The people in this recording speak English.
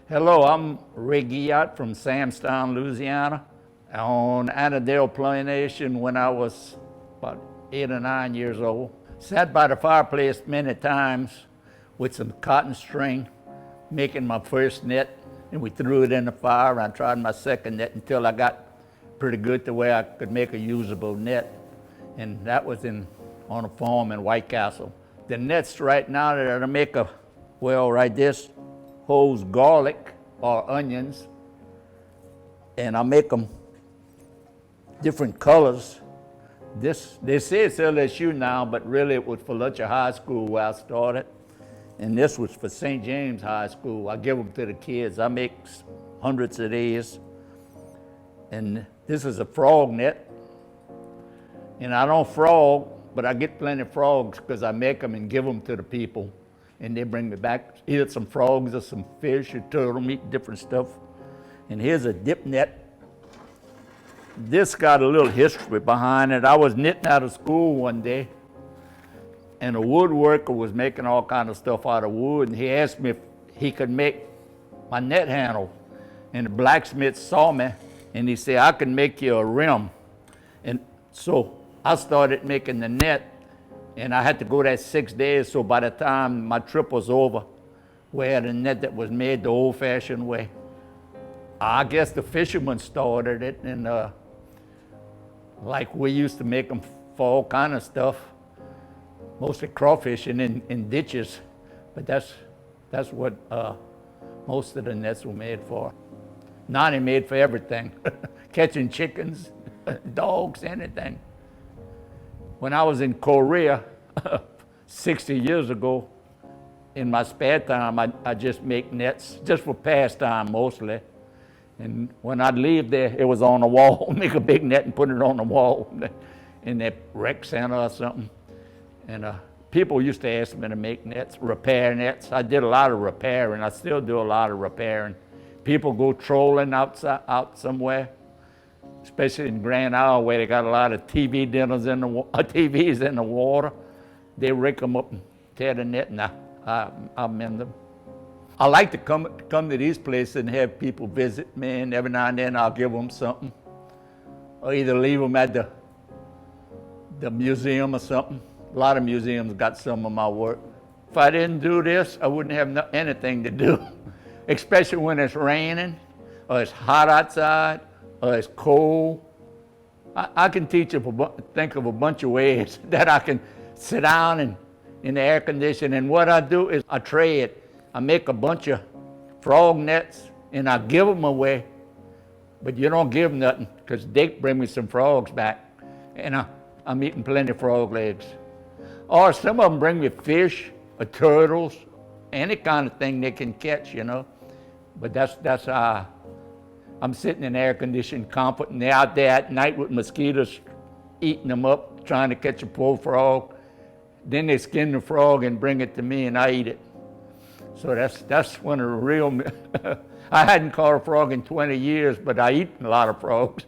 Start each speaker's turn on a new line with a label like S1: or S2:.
S1: Hello, I'm Ray Guillot from Samstown, Louisiana. On Annandale Plantation when I was about 8 or 9 years old. Sat by the fireplace many times with some cotton string, making my first net, and we threw it in the fire, and I tried my second net until I got pretty good the way I could make a usable net. And that was on a farm in White Castle. The nets right now that I make right this holds garlic or onions, and I make them different colors. They say it's LSU now, but really it was for Letcher High School where I started. And this was for St. James High School. I give them to the kids. I make hundreds of these. And this is a frog net. And I don't frog, but I get plenty of frogs because I make them and give them to the people. And they bring me back either some frogs or some fish or turtle meat, different stuff. And here's a dip net. This got a little history behind it. I was knitting out of school one day, and a woodworker was making all kind of stuff out of wood, and he asked me if he could make my net handle. And the blacksmith saw me, and he said, I can make you a rim. And so I started making the net, and I had to go there 6 days, so by the time my trip was over, we had a net that was made the old-fashioned way. I guess the fishermen started it, and like we used to make them for all kind of stuff, mostly crawfishing in ditches, but that's what most of the nets were made for. Now they're made for everything, catching chickens, dogs, anything. When I was in Korea 60 years ago, in my spare time, I just make nets, just for pastime mostly. And when I'd leave there, it was on the wall, make a big net and put it on the wall in that rec center or something. And people used to ask me to make nets, repair nets. I did a lot of repairing. I still do a lot of repairing. People go trolling out somewhere, especially in Grand Isle where they got a lot of TVs in the water. They rake them up and tear the net, and I mend them. I like to come to these places and have people visit me, and every now and then I'll give them something, or either leave them at the museum or something. A lot of museums got some of my work. If I didn't do this, I wouldn't have anything to do, especially when it's raining, or it's hot outside, or it's cold. I can think of a bunch of ways that I can sit down in the air conditioning, and what I do is I trade. I make a bunch of frog nets and I give them away, but you don't give them nothing because they bring me some frogs back, and I'm eating plenty of frog legs. Or some of them bring me fish or turtles, any kind of thing they can catch, But that's how I'm sitting in air-conditioned comfort, and they're out there at night with mosquitoes eating them up, trying to catch a poor frog. Then they skin the frog and bring it to me, and I eat it. So that's one of the real, I hadn't caught a frog in 20 years, but I eat a lot of frogs.